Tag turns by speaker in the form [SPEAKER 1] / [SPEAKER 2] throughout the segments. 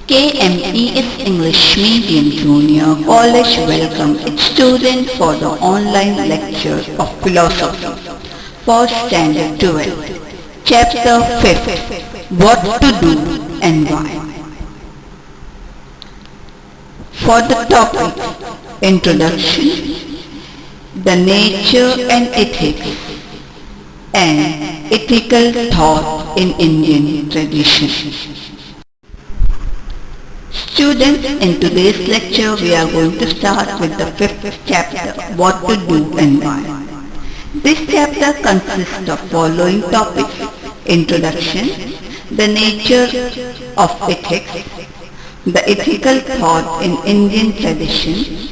[SPEAKER 1] KMES English Medium Junior College welcome its students for the online lecture of philosophy for Standard 12, Chapter 5, What to Do and Why. For the topic, Introduction, the Nature and Ethics, and Ethical Thought in Indian Tradition. Students, in today's lecture we are going to start with the 5th chapter, What to Do and Why. This chapter consists of following topics: Introduction, the nature of ethics, the ethical thought in Indian tradition,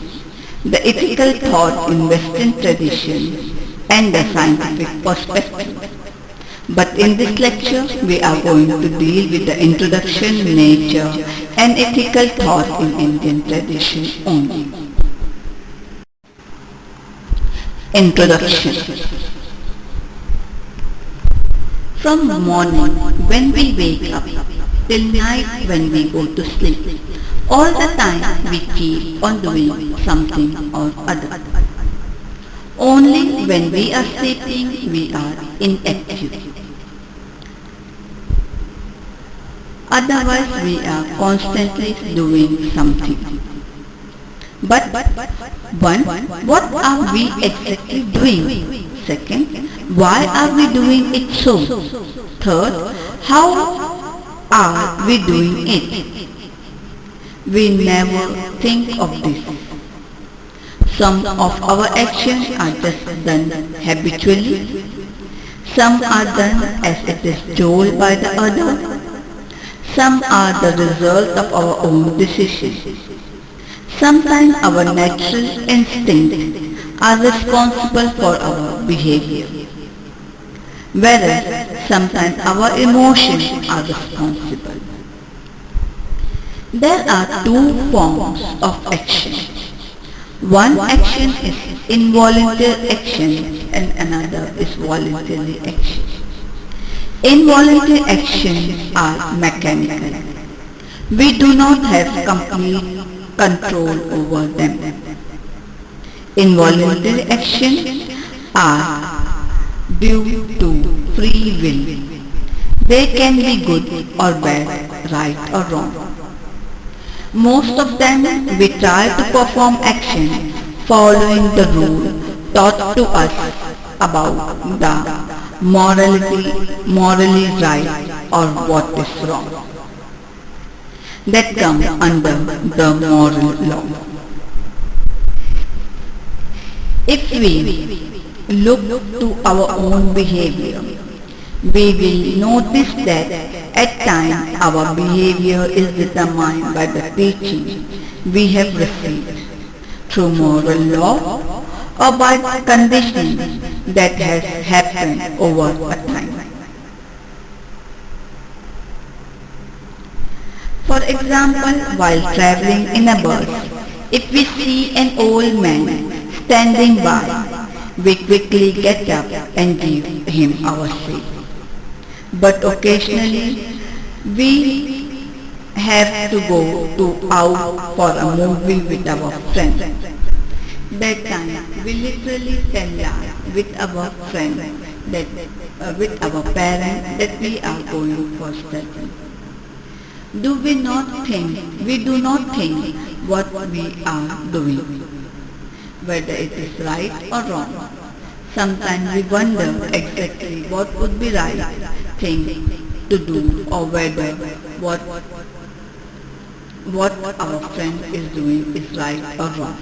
[SPEAKER 1] the ethical thought in Western tradition, and the scientific perspective. But in this lecture, we are going to deal with the introduction, nature, and ethical thought in Indian tradition only. Introduction. From morning when we wake up till night when we go to sleep, all the time we keep on doing something or other. Only when we are sleeping we are inactive. Otherwise we are constantly doing something. But one, what are we exactly doing? Second, why are we doing it so? Third, how are we doing it? We never think of this. Some of our actions are just done habitually. Some are done as it is told by the other. Some are the result of our own decisions. Sometimes our natural instincts are responsible for our behavior, whereas sometimes our emotions are responsible. There are two forms of action. One action is involuntary action and another is voluntary action. Involuntary actions are mechanical. We do not have complete control over them. Involuntary actions are due to free will. They can be good or bad, right or wrong. Most of them we try to perform action following the rule taught to us about the morally right or what is wrong. That comes under the moral law. If we look to our own behavior, we will notice that at times our behavior is determined by the teaching we have received through moral law or by conditioning that has happened over a time. For example, while traveling in a bus, if we see an old man standing by, we quickly get up and give him our seat. But occasionally, we have to go out for a movie with our friends. That time, we literally tell lies with our friends, with our parents, that we are going for study. We do not think what we are doing, whether it is right or wrong. Sometimes we wonder exactly what would be right thing to do or whether what our friend is doing is right or wrong.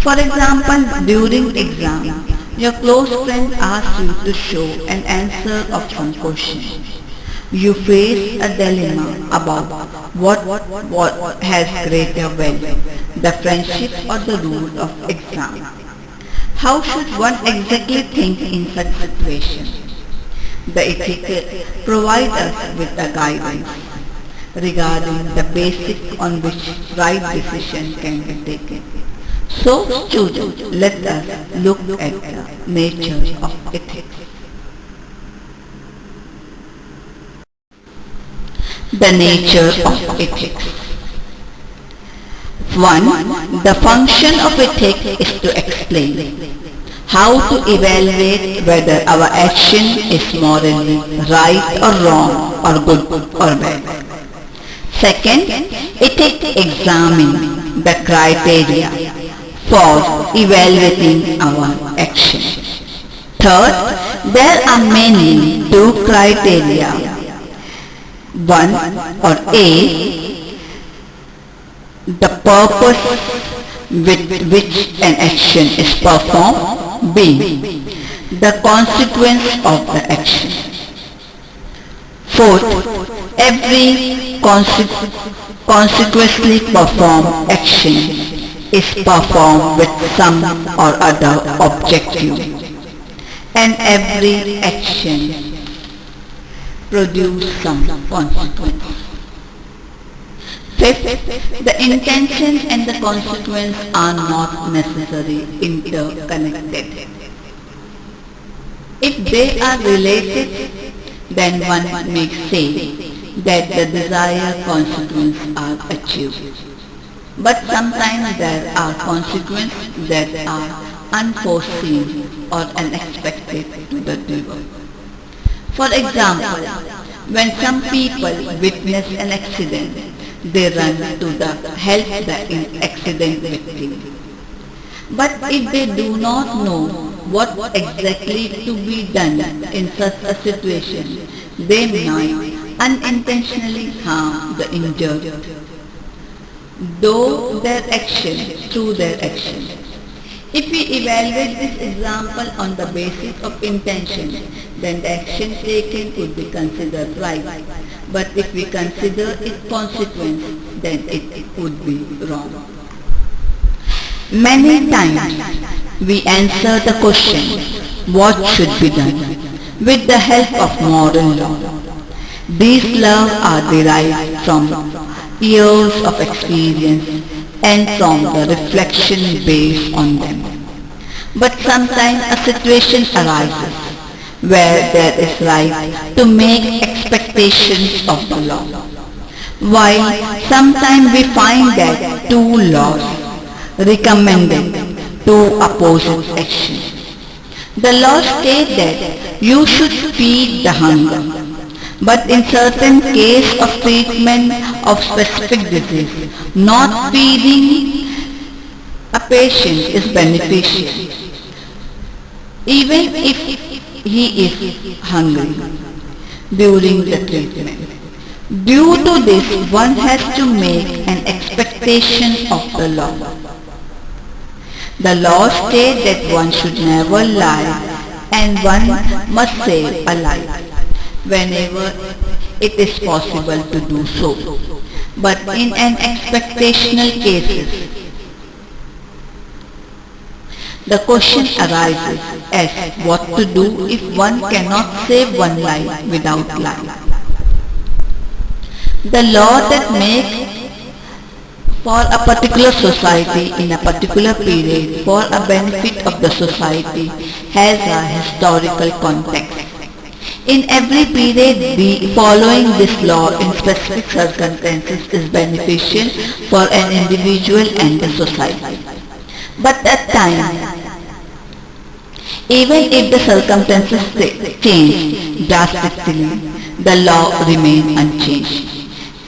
[SPEAKER 1] For example, during exam, your close friend asks you to show an answer of some question. You face a dilemma about what has greater value, the friendship or the rule of exam. How should one exactly think in such situation? The ethics provide us with a guidance regarding the basics on which right decision can be taken. So, students, let us look at the nature of ethics. The nature of ethics. 1. The function of ethics is to explain how to evaluate whether our action is morally right or wrong or good or bad. Second, ethics examine the criteria for evaluating our action. Third, there are mainly two criteria. One, or A, the purpose with which an action is performed. B, the consequence of the action. Fourth, every consequently performed action is performed with some or other objective, and every action produces some consequence. Fifth, the intention and the consequence are not necessarily interconnected. If they are related, then one may say that the desired consequences are achieved. But sometimes there are consequences that are unforeseen or unexpected to the doer. For example, when some people witness an accident, they run to help the accident victim. But if they do not know what exactly to be done in such a situation, they might unintentionally harm the injured, through their action. If we evaluate this example on the basis of intention, then the action taken could be considered right. But if we consider its consequence, then it would be wrong. Many times we answer the question, what should be done, with the help of moral law. These laws are derived from years of experience and from the reflection based on them. But sometimes a situation arises where there is right to make expectations of the law, while sometimes we find that two laws recommended two opposite actions. The law states that you should feed the hunger, but in certain case of treatment of specific disease, not feeding a patient is beneficial, even if he is hungry during the treatment. Due to this, one has to make an expectation of the law. The law states that one should never lie and one must say a lie whenever it is possible to do so. But in an expectational cases, the question arises as what to do if one cannot say one lie without lying. The law that makes for a particular society in a particular period for a benefit of the society has a historical context. In every period, following this law in specific circumstances is beneficial for an individual and the society. But at times, even if the circumstances change drastically, the law remains unchanged.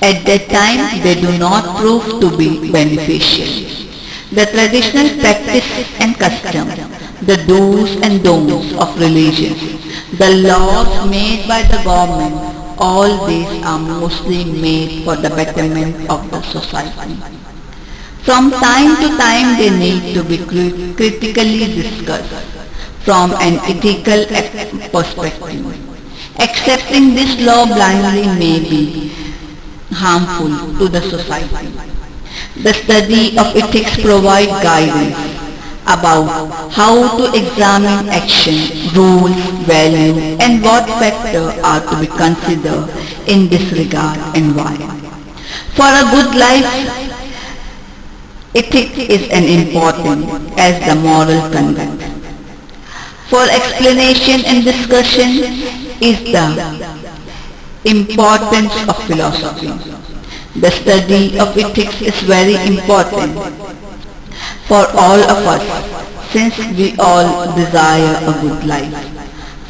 [SPEAKER 1] At that time, they do not prove to be beneficial. The traditional practice and custom, the do's and don'ts of religion, the laws made by the government, all these are mostly made for the betterment of the society. From time to time, they need to be critically discussed from an ethical perspective. Accepting this law blindly may be harmful to the society. The study of ethics provides guidance about how to examine action, rules, values, and what factors are to be considered in this regard and why. For a good life, ethics is as important as the moral conduct. For explanation and discussion is the Importance of philosophy. The study of ethics is very important for all of us, since we all desire a good life.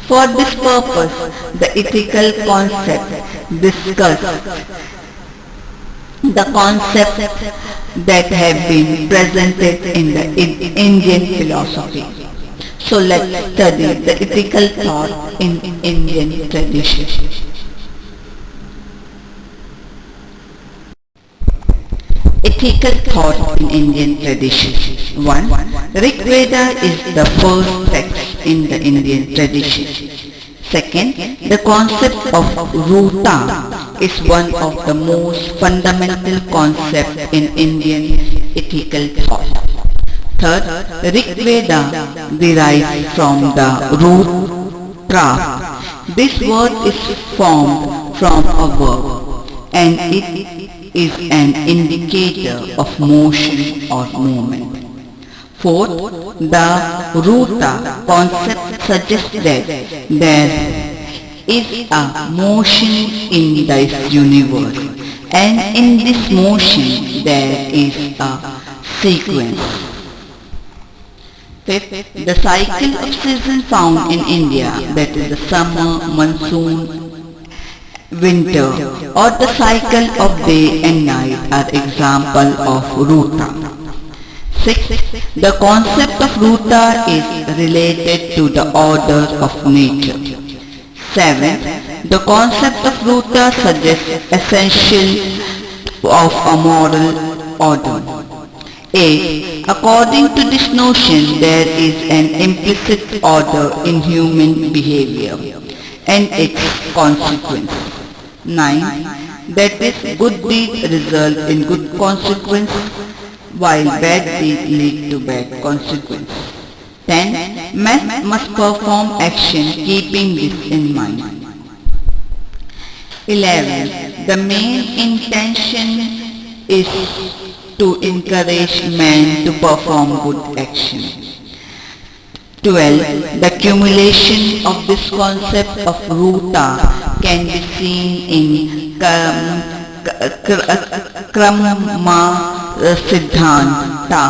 [SPEAKER 1] For this purpose, the ethical concepts discuss the concepts that have been presented in the Indian philosophy. So let's study the ethical thought in Indian tradition. Ethical thought in Indian tradition. 1. Rig Veda is the first text in the Indian tradition. Second, the concept of Ruta is one of the most fundamental concepts in Indian ethical thought. Third, Rig Veda derives from the root Ra. This word is formed from a verb and it is an indicator of motion or movement. Fourth, the Ruta concept suggests that there is a motion in this universe, and in this motion there is a sequence. Fifth, the cycle of season found in India, that is the summer, monsoon, winter, or the cycle of day and night are example of Ruta. 6. The concept of Ruta is related to the order of nature. 7. The concept of Ruta suggests essential of a moral order. 8. According to this notion, there is an implicit order in human behavior and its consequence. 9. That is, good deeds result in good consequence, while bad deeds lead to bad consequence. 10. Man must perform action keeping this in mind. 11. The main intention is to encourage man to perform good action. 12. The accumulation of this concept of Ruta can be seen in Karma Siddhanta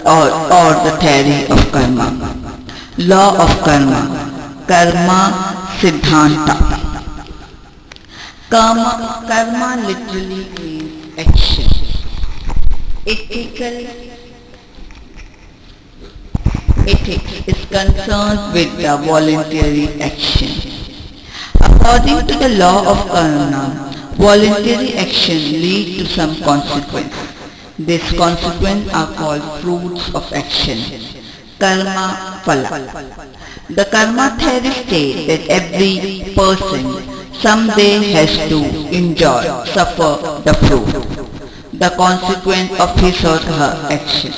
[SPEAKER 1] or the theory of karma. Law of karma. Karma Siddhanta. Karma literally means action. Ethics is concerned with the voluntary action. According to the law of karma, voluntary action leads to some consequence. These consequences are called fruits of action. Karma phala. The karma theory states that every person someday has to suffer the fruit, the consequence of his or her action.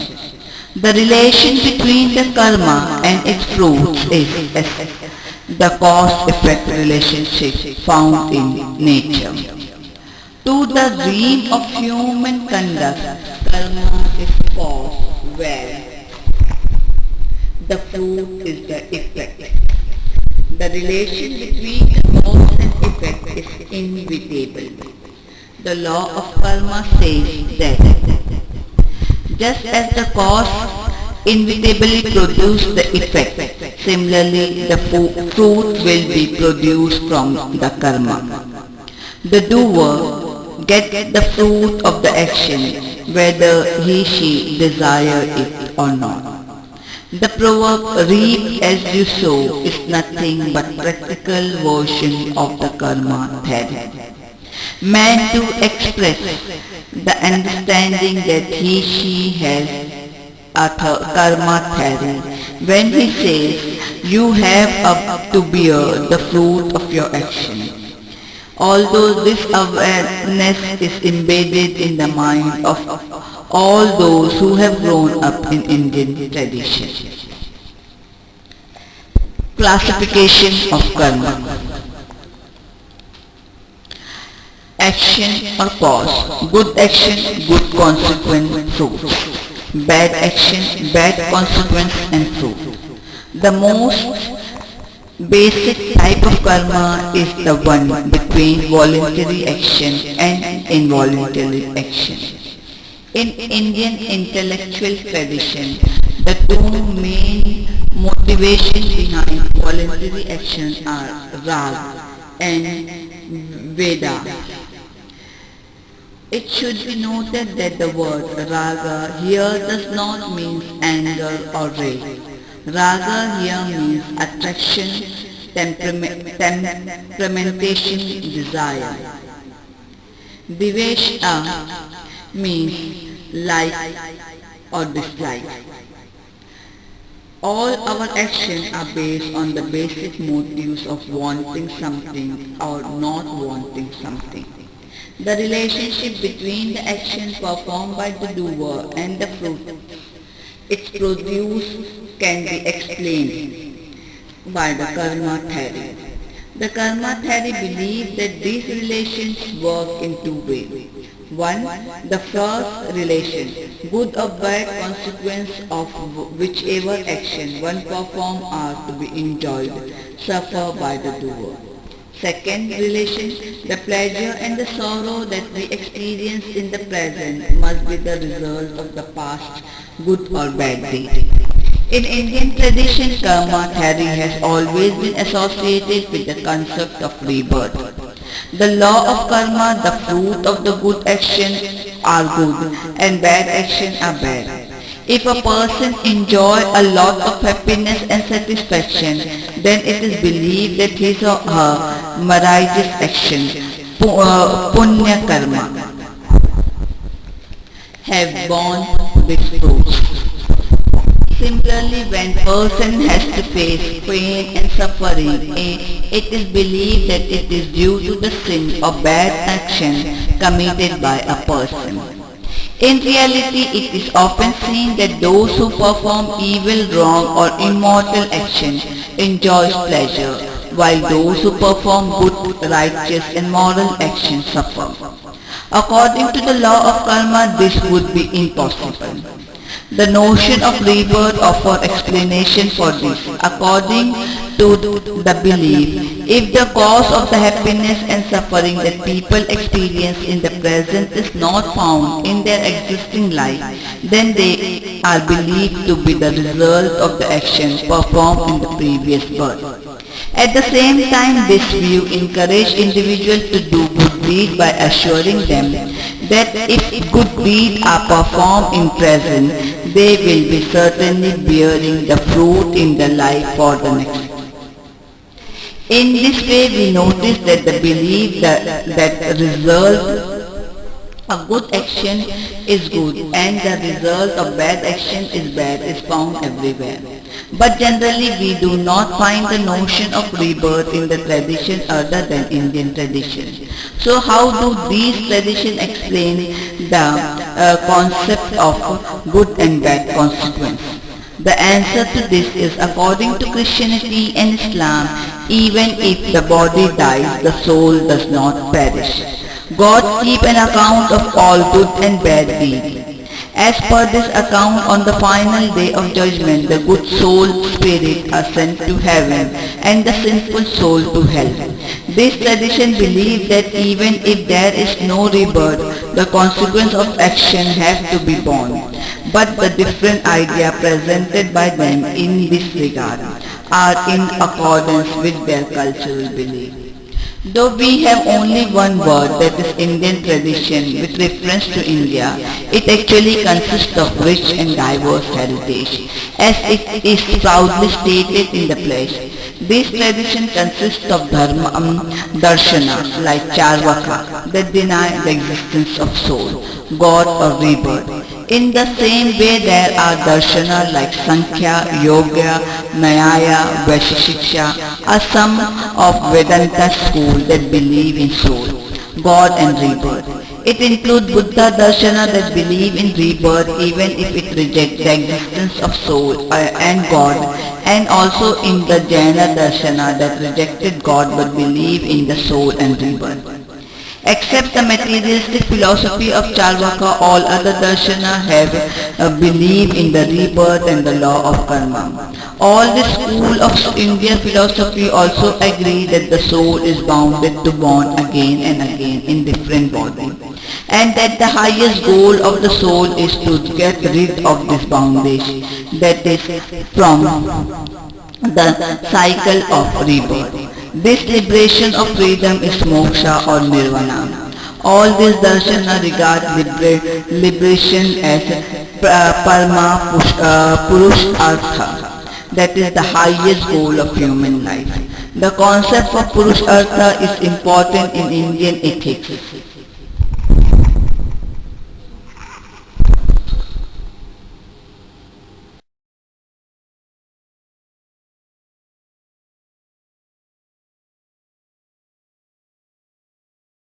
[SPEAKER 1] The relation between the karma and its fruits is the cause-effect relationship found in nature. To the dream of human conduct, karma is cause where the fruit is the effect. The relation between the cause and effect is inevitable. The law of karma says that just as the cause inevitably produces the effect, similarly the fruit will be produced from the karma. The doer gets the fruit of the action, whether he/she desire it or not. The proverb, reap as you sow, is nothing but practical version of the karma theory. Man to express the understanding that he/she has a karma theory when he says, you have up to bear the fruit of your action. Although this awareness is embedded in the mind of all those who have grown up in Indian tradition. Classification of karma. Action or cause. Good action, good consequence, fruit. Bad action, bad consequence and fruit. The most Basic type of karma is the one between voluntary action and involuntary action. In Indian intellectual tradition, the two main motivations behind voluntary action are Rag and Veda. It should be noted that the word raga here does not mean anger or rage. Raga here means attraction, temperamentation, desire. Divesha means like or dislike. All our actions are based on the basic motives of wanting something or not wanting something. The relationship between the action performed by the doer and the fruit its produce can be explained by the karma theory. The karma theory believes that these relations work in two ways. One, the first relation, good or bad consequence of whichever action one performs are to be enjoyed, suffer by the doer. Second relation, the pleasure and the sorrow that we experience in the present must be the result of the past good or bad deed. In Indian tradition, karma theory has always been associated with the concept of rebirth. The law of karma, the fruit of the good action are good and bad action are bad. If a person enjoy a lot of happiness and satisfaction, then it is believed that his or her meritorious action, punya karma, have borne with fruits. Similarly, when person has to face pain and suffering, it is believed that it is due to the sin or bad action committed by a person. In reality, it is often seen that those who perform evil, wrong or immoral action enjoy pleasure, while those who perform good, righteous and moral action suffer. According to the law of karma, this would be impossible. The notion of rebirth offers explanation for this. According to the belief, if the cause of the happiness and suffering that people experience in the present is not found in their existing life, then they are believed to be the result of the action performed in the previous birth. At the same time, this view encourages individuals to do good deeds by assuring them that if good deeds are performed in present, they will be certainly bearing the fruit in the life for the next. In this way, we notice that the belief that the result of good action is good and the result of bad action is bad is found everywhere. But generally we do not find the notion of rebirth in the tradition other than Indian tradition. So how do these traditions explain the concept of good and bad consequence? The answer to this is according to Christianity and Islam, even if the body dies, the soul does not perish. God keeps an account of all good and bad deeds. As per this account, on the final day of judgment, the good soul spirit are sent to heaven and the sinful soul to hell. This tradition believes that even if there is no rebirth, the consequence of action has to be borne. But the different ideas presented by them in this regard are in accordance with their cultural belief. Though we have only one word, that is Indian tradition, with reference to India, it actually consists of rich and diverse heritage, as it is proudly stated in the pledge. This tradition consists of dharma, darshana, like Charvaka, that deny the existence of soul, God or rebirth. In the same way there are darshana like Sankhya, Yoga, Nyaya, Vaisheshiksha are some of Vedanta school that believe in soul, God and rebirth. It includes Buddha Darshana that believe in rebirth even if it rejects the existence of soul and God, and also in the Jaina Darshana that rejected God but believe in the soul and rebirth. Except the materialistic philosophy of Charvaka, all other darshana have belief in the rebirth and the law of karma. All the school of Indian philosophy also agree that the soul is bounded to born again and again in different bodies, and that the highest goal of the soul is to get rid of this bondage, that is from the cycle of rebirth. This liberation of freedom is moksha or nirvana. All these darshana regard liberation as purushartha, that is the highest goal of human life. The concept of purushartha is important in Indian ethics.